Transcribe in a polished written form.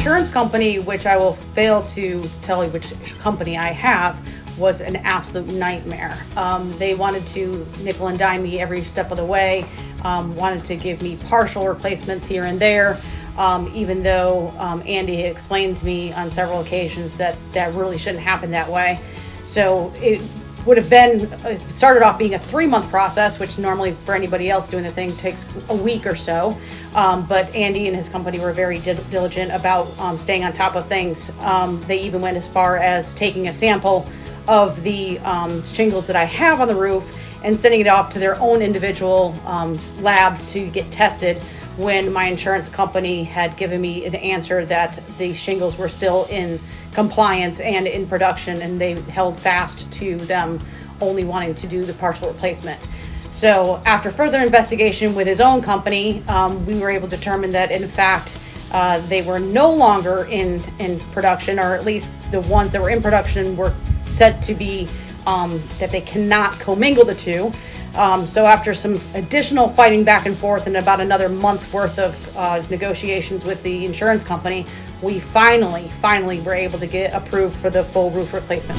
insurance company, which I will fail to tell you which company I have, was an absolute nightmare. They wanted to nickel and dime me every step of the way, wanted to give me partial replacements here and there, even though Andy had explained to me on several occasions that that really shouldn't happen that way. So it would have been, started off being a 3-month process, which normally for anybody else doing the thing takes a week or so. But Andy and his company were very diligent about staying on top of things. They even went as far as taking a sample of the shingles that I have on the roof and sending it off to their own individual lab to get tested, when my insurance company had given me an answer that the shingles were still in compliance and in production, and they held fast to them only wanting to do the partial replacement. So after further investigation with his own company, we were able to determine that in fact they were no longer in production, or at least the ones that were in production were said to be that they cannot commingle the two. So after some additional fighting back and forth and about another month worth of negotiations with the insurance company, we finally were able to get approved for the full roof replacement.